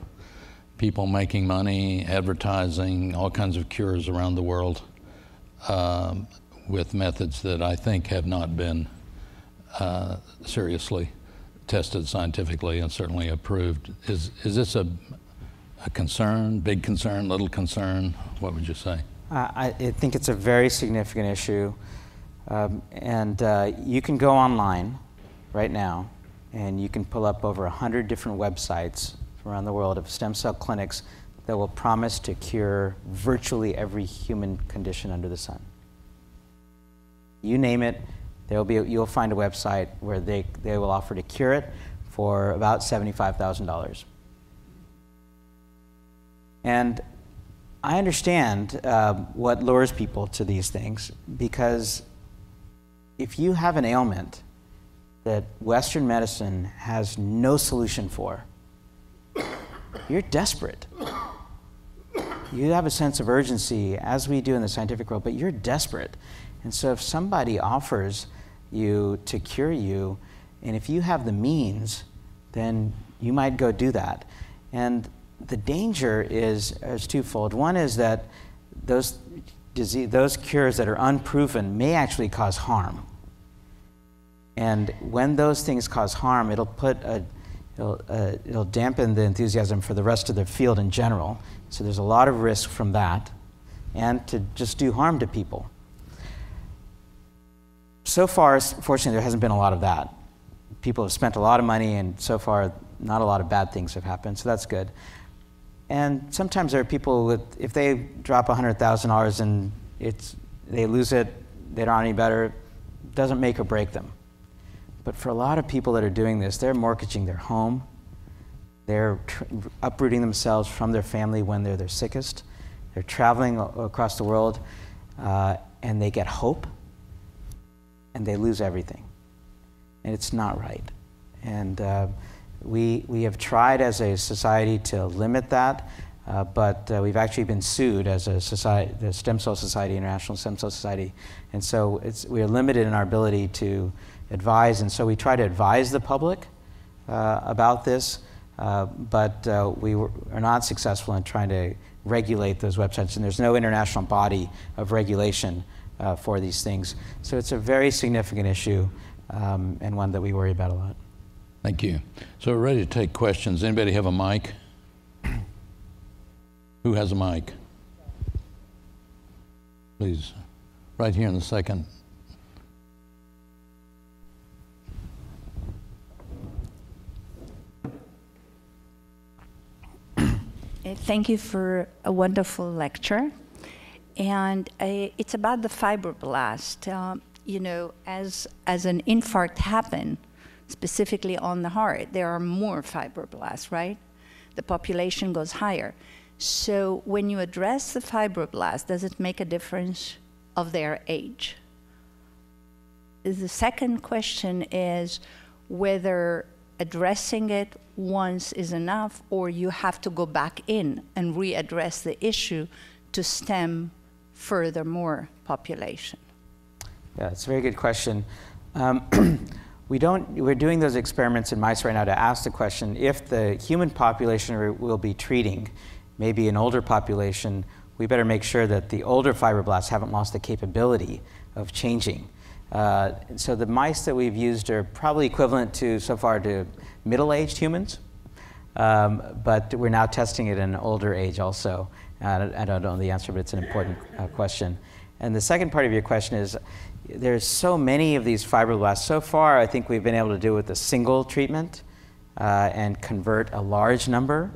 people making money, advertising, all kinds of cures around the world with methods that I think have not been seriously tested scientifically and certainly approved. Is this a concern, big concern, little concern? What would you say? I think it's a very significant issue. You can go online right now and you can pull up over 100 different websites from around the world of stem cell clinics that will promise to cure virtually every human condition under the sun. You name it, you'll find a website where they will offer to cure it for about $75,000. And I understand what lures people to these things, because if you have an ailment that Western medicine has no solution for, you're desperate. You have a sense of urgency, as we do in the scientific world, but you're desperate. And so if somebody offers you to cure you, and if you have the means, then you might go do that. And the danger is twofold. One is that those cures that are unproven may actually cause harm. And when those things cause harm, it'll dampen the enthusiasm for the rest of the field in general. So there's a lot of risk from that, and to just do harm to people. So far, fortunately, there hasn't been a lot of that. People have spent a lot of money, and so far, not a lot of bad things have happened, so that's good. And sometimes there are people with, if they drop $100,000 and they lose it, they don't know any better, it doesn't make or break them. But for a lot of people that are doing this, they're mortgaging their home, they're uprooting themselves from their family when they're their sickest, they're traveling across the world, and they get hope, and they lose everything. And it's not right. And we have tried as a society to limit that, but we've actually been sued as a society, the Stem Cell Society, International Stem Cell Society, and so we are limited in our ability to advise, and so we try to advise the public about this, but we are not successful in trying to regulate those websites, and there's no international body of regulation for these things. So it's a very significant issue, and one that we worry about a lot. Thank you. So we're ready to take questions. Anybody have a mic? Who has a mic? Please, right here in the second. Thank you for a wonderful lecture. And it's about the fibroblast. You know, as an infarct happens, specifically on the heart, there are more fibroblasts, right? The population goes higher. So when you address the fibroblast, does it make a difference of their age? The second question is whether addressing it once is enough, or you have to go back in and readdress the issue to stem further more population. Yeah, it's a very good question. We're doing those experiments in mice right now to ask the question, if the human population we'll be treating, maybe an older population, we better make sure that the older fibroblasts haven't lost the capability of changing. So the mice that we've used are probably equivalent to, so far, to middle-aged humans, but we're now testing it in an older age also. I don't know the answer, but it's an important question. And the second part of your question is, there's so many of these fibroblasts. So far, I think we've been able to do it with a single treatment and convert a large number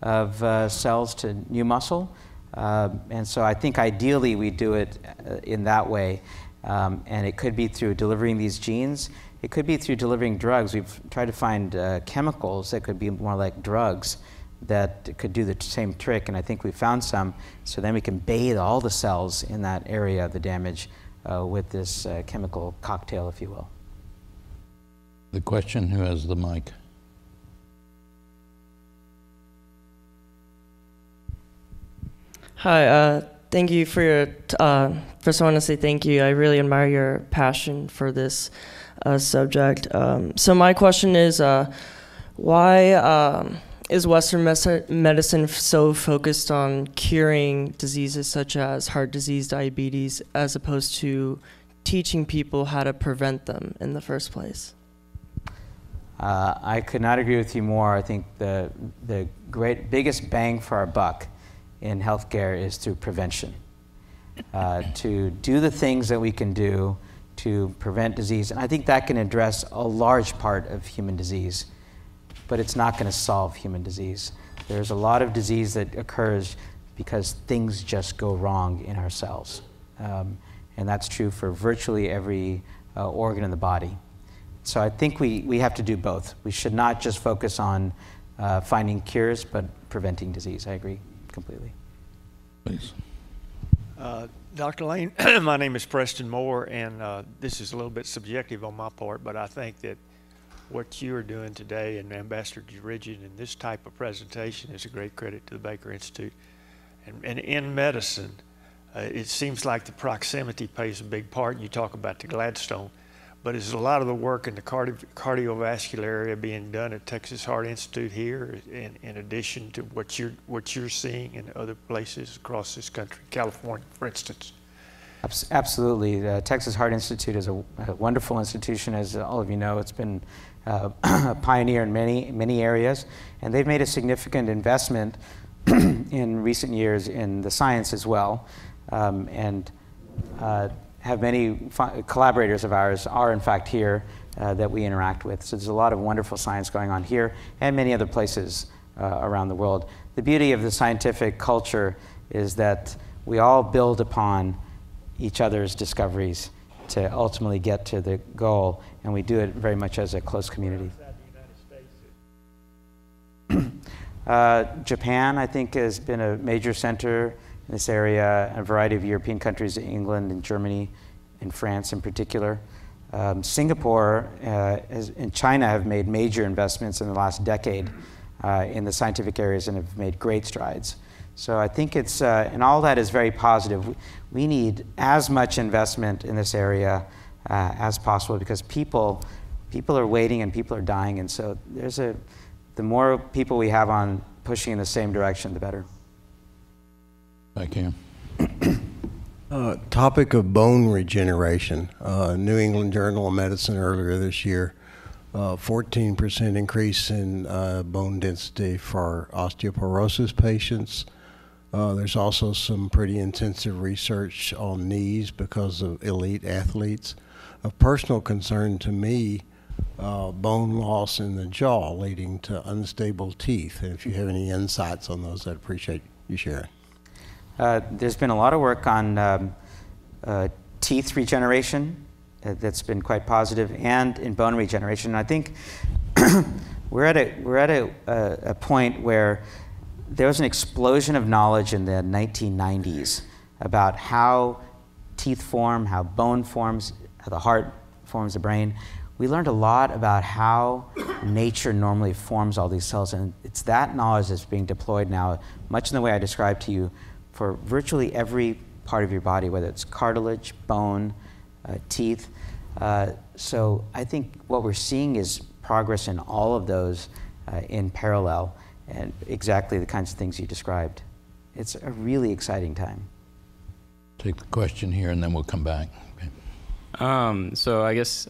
of cells to new muscle. And so I think ideally we do it in that way. And it could be through delivering these genes. It could be through delivering drugs. We've tried to find chemicals that could be more like drugs that could do the same trick, and I think we found some. So then we can bathe all the cells in that area of the damage with this chemical cocktail, if you will. The question, who has the mic? Hi, thank you for your, first I want to say thank you. I really admire your passion for this subject. So my question is, why is Western medicine so focused on curing diseases such as heart disease, diabetes, as opposed to teaching people how to prevent them in the first place? I could not agree with you more. I think the biggest bang for our buck in healthcare is through prevention. To do the things that we can do to prevent disease, and I think that can address a large part of human disease, but it's not going to solve human disease. There's a lot of disease that occurs because things just go wrong in our cells. And that's true for virtually every organ in the body. So I think we have to do both. We should not just focus on finding cures, but preventing disease. I agree completely. Please. Dr. Lane, my name is Preston Moore, and this is a little bit subjective on my part, but I think that what you are doing today and Ambassador Rigid and this type of presentation is a great credit to the Baker Institute. And in medicine, it seems like the proximity plays a big part. You talk about the Gladstone, but is a lot of the work in the cardiovascular area being done at Texas Heart Institute here, in addition to what you're seeing in other places across this country, California, for instance? Absolutely. The Texas Heart Institute is a wonderful institution, as all of you know. It's been a pioneer in many areas, and they've made a significant investment in recent years in the science as well, and have many collaborators of ours are in fact here that we interact with. So there's a lot of wonderful science going on here and many other places around the world. The beauty of the scientific culture is that we all build upon each other's discoveries to ultimately get to the goal, and we do it very much as a close community. Japan, I think, has been a major center in this area. A variety of European countries, England and Germany and France in particular. Singapore and China have made major investments in the last decade in the scientific areas and have made great strides. So I think it's, and all that is very positive. We need as much investment in this area as possible, because people are waiting and people are dying, and so the more people we have on pushing in the same direction, the better. Thank you. Topic of bone regeneration. New England Journal of Medicine earlier this year, 14% increase in bone density for osteoporosis patients. There's also some pretty intensive research on knees because of elite athletes. Of personal concern to me, bone loss in the jaw leading to unstable teeth. And if you have any insights on those, I'd appreciate you sharing. There's been a lot of work on teeth regeneration that's been quite positive, and in bone regeneration. And I think we're at a point where there was an explosion of knowledge in the 1990s about how teeth form, how bone forms, how the heart forms the brain. We learned a lot about how nature normally forms all these cells, and it's that knowledge that's being deployed now, much in the way I described to you, for virtually every part of your body, whether it's cartilage, bone, teeth. So I think what we're seeing is progress in all of those in parallel, and exactly the kinds of things you described. It's a really exciting time. Take the question here and then we'll come back. Okay. So I guess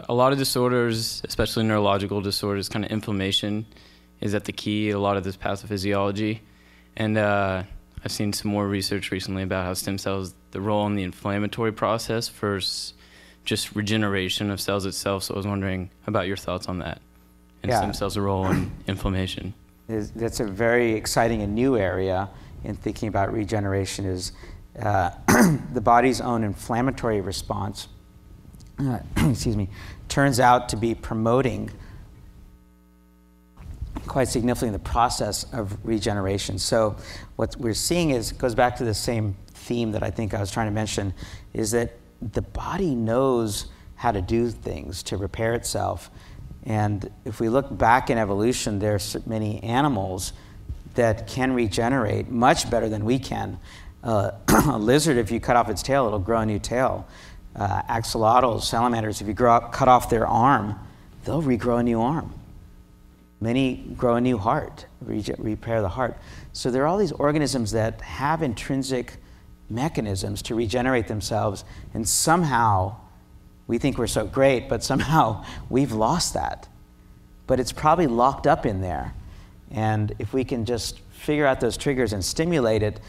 a lot of disorders, especially neurological disorders, kind of inflammation is at the key, a lot of this pathophysiology. And I've seen some more research recently about how stem cells, the role in the inflammatory process versus just regeneration of cells itself. So I was wondering about your thoughts on that, and stem cells' role in inflammation. That's a very exciting and new area in thinking about regeneration, is the body's own inflammatory response, excuse me, turns out to be promoting quite significantly the process of regeneration. So what we're seeing goes back to the same theme that I think I was trying to mention, is that the body knows how to do things to repair itself. And if we look back in evolution, there's many animals that can regenerate much better than we can. A lizard, if you cut off its tail, it'll grow a new tail. Axolotls, salamanders, if you cut off their arm, they'll regrow a new arm. Many grow a new heart, repair the heart. So there are all these organisms that have intrinsic mechanisms to regenerate themselves, and somehow we think we're so great, but somehow we've lost that. But it's probably locked up in there. And if we can just figure out those triggers and stimulate it,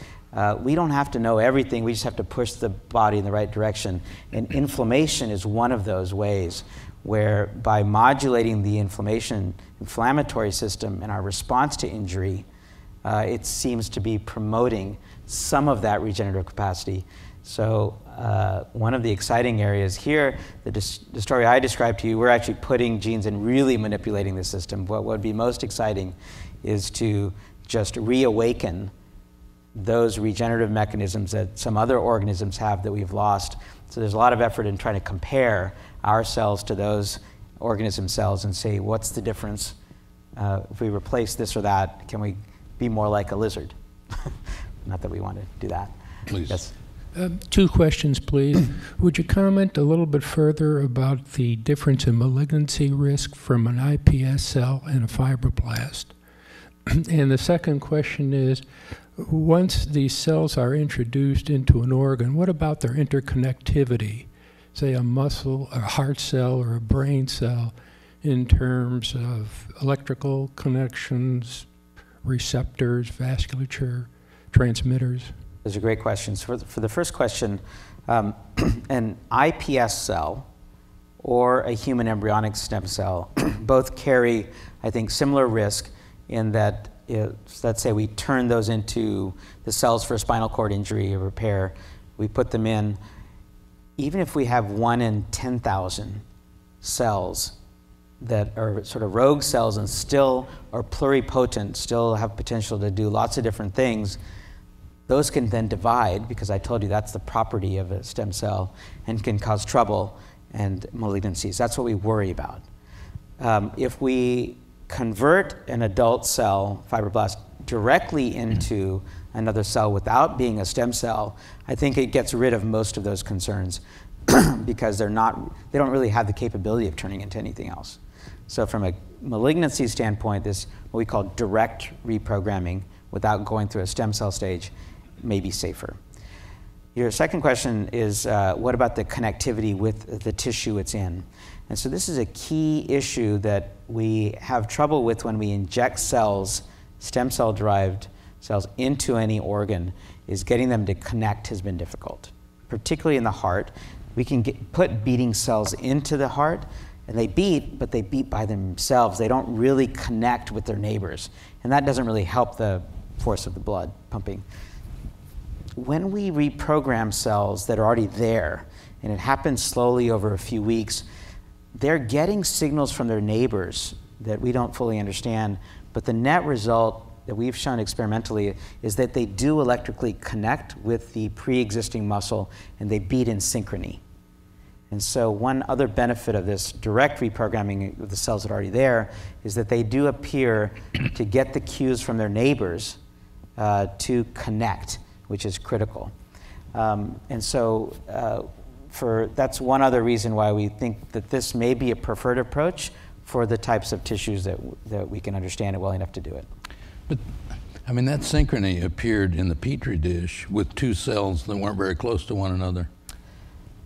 we don't have to know everything, we just have to push the body in the right direction. And inflammation is one of those ways where by modulating the inflammatory system and our response to injury, it seems to be promoting some of that regenerative capacity. So one of the exciting areas here, the story I described to you, we're actually putting genes and really manipulating the system. What would be most exciting is to just reawaken those regenerative mechanisms that some other organisms have that we've lost. So there's a lot of effort in trying to compare our cells to those organism cells and say, what's the difference? If we replace this or that, can we be more like a lizard? Not that we want to do that. Please. Yes. 2 questions, please. Would you comment a little bit further about the difference in malignancy risk from an iPS cell and a fibroblast? And the second question is, once these cells are introduced into an organ, what about their interconnectivity? Say a muscle, a heart cell, or a brain cell in terms of electrical connections, receptors, vasculature, transmitters? Those are great questions. For the first question, an iPS cell or a human embryonic stem cell both carry, I think, similar risk in that, let's say we turn those into the cells for a spinal cord injury or repair, we put them in. Even if we have 1 in 10,000 cells that are sort of rogue cells and still are pluripotent, still have potential to do lots of different things, those can then divide, because I told you that's the property of a stem cell, and can cause trouble and malignancies. That's what we worry about. If we convert an adult cell, fibroblast, directly into another cell without being a stem cell, I think it gets rid of most of those concerns because they don't really have the capability of turning into anything else. So from a malignancy standpoint, this what we call direct reprogramming without going through a stem cell stage may be safer. Your second question is, what about the connectivity with the tissue it's in? And so this is a key issue that we have trouble with when we inject cells, stem cell derived cells, into any organ, is getting them to connect has been difficult, particularly in the heart. We can put beating cells into the heart, and they beat, but they beat by themselves. They don't really connect with their neighbors, and that doesn't really help the force of the blood pumping. When we reprogram cells that are already there, and it happens slowly over a few weeks, they're getting signals from their neighbors that we don't fully understand, but the net result that we've shown experimentally is that they do electrically connect with the pre-existing muscle and they beat in synchrony. And so one other benefit of this direct reprogramming of the cells that are already there is that they do appear to get the cues from their neighbors to connect, which is critical. And so that's one other reason why we think that this may be a preferred approach for the types of tissues that we can understand it well enough to do it. But, I mean, that synchrony appeared in the Petri dish with 2 cells that weren't very close to one another.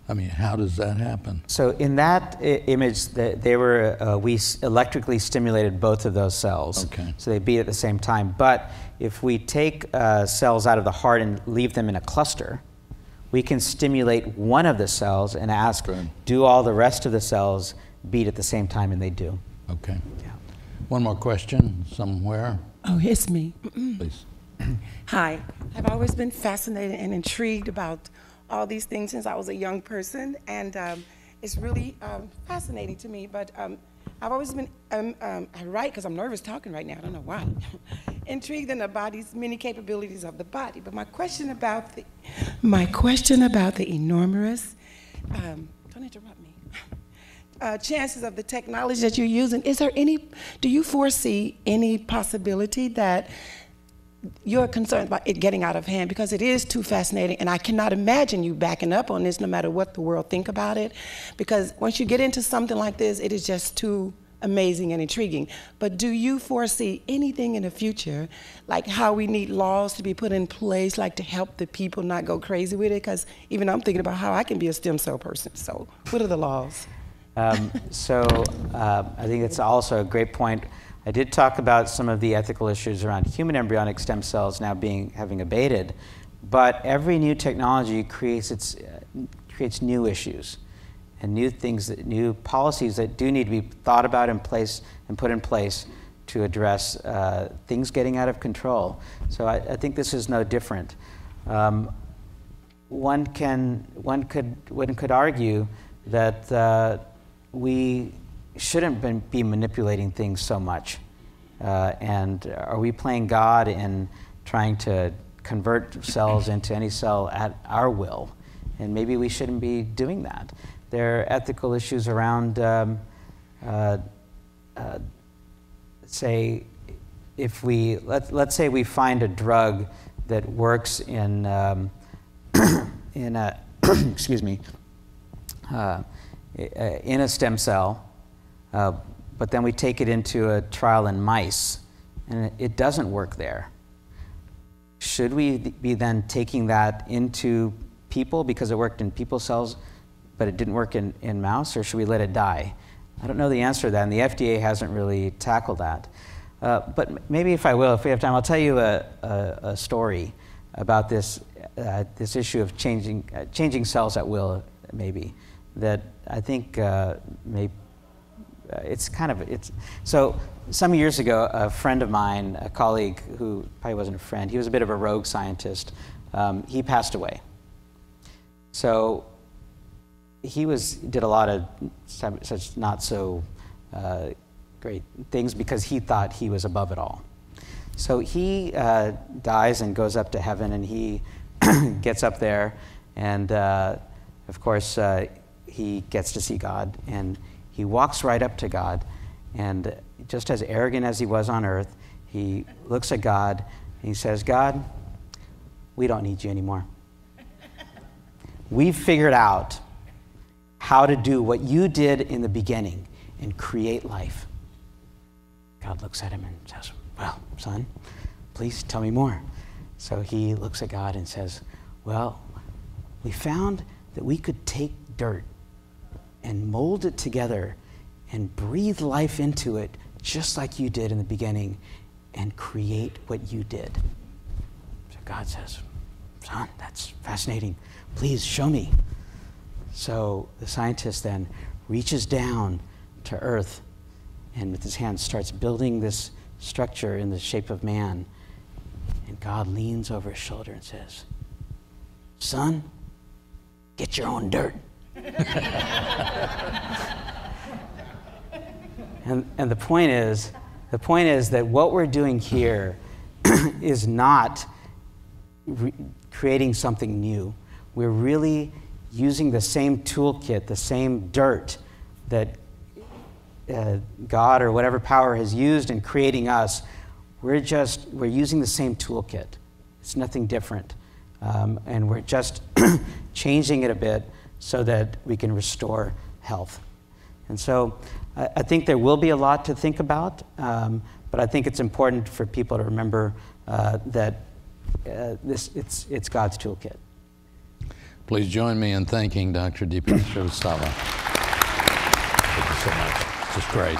I mean, how does that happen? So in that image, they were, we electrically stimulated both of those cells. Okay. So they beat at the same time. But if we take cells out of the heart and leave them in a cluster, we can stimulate one of the cells and ask, do all the rest of the cells beat at the same time? And they do. Okay. Yeah. One more question somewhere. Oh, it's me. Please. Hi. I've always been fascinated and intrigued about all these things since I was a young person, and it's really fascinating to me. But I've always been, I write because I'm nervous talking right now, I don't know why, intrigued in the body's many capabilities of the body. But my question about the enormous, don't interrupt me, chances of the technology that you're using, do you foresee any possibility that you're concerned about it getting out of hand? Because it is too fascinating, and I cannot imagine you backing up on this no matter what the world think about it, because once you get into something like this, it is just too amazing and intriguing. But do you foresee anything in the future, like how we need laws to be put in place, like to help the people not go crazy with it? Because even I'm thinking about how I can be a stem cell person. So what are the laws? I think it's also a great point. I did talk about some of the ethical issues around human embryonic stem cells now having abated, but every new technology creates new issues and new policies that do need to be thought about and put in place to address things getting out of control. So I think this is no different. One could argue that we shouldn't be manipulating things so much. And are we playing God in trying to convert cells into any cell at our will? And maybe we shouldn't be doing that. There are ethical issues around, say, if let's say we find a drug that works in a excuse me, in a stem cell, but then we take it into a trial in mice, and it doesn't work there. Should we be then taking that into people because it worked in people cells, but it didn't work in mouse, or should we let it die? I don't know the answer to that, and the FDA hasn't really tackled that. But maybe if we have time, I'll tell you a story about this issue of changing cells at will, maybe, that I think so some years ago, a friend of mine, a colleague who probably wasn't a friend, he was a bit of a rogue scientist, he passed away. So he did a lot of such not so great things because he thought he was above it all. So he dies and goes up to heaven, and he gets up there, and of course he gets to see God, and he walks right up to God, and just as arrogant as he was on earth, he looks at God and he says, "God, we don't need you anymore. We've figured out how to do what you did in the beginning and create life." God looks at him and says, "Well, son, please tell me more." So he looks at God and says, "Well, we found that we could take dirt and mold it together and breathe life into it just like you did in the beginning and create what you did." So God says, "Son, that's fascinating. Please show me." So the scientist then reaches down to earth and with his hand starts building this structure in the shape of man. And God leans over his shoulder and says, "Son, get your own dirt." And the point is that what we're doing here is not creating something new. We're really using the same toolkit, the same dirt that God or whatever power has used in creating us. We're using the same toolkit. It's nothing different. And we're just changing it a bit so that we can restore health. And so I think there will be a lot to think about, but I think it's important for people to remember that it's God's toolkit. Please join me in thanking Dr. Deepak Srivastava. Thank you so much. This is great.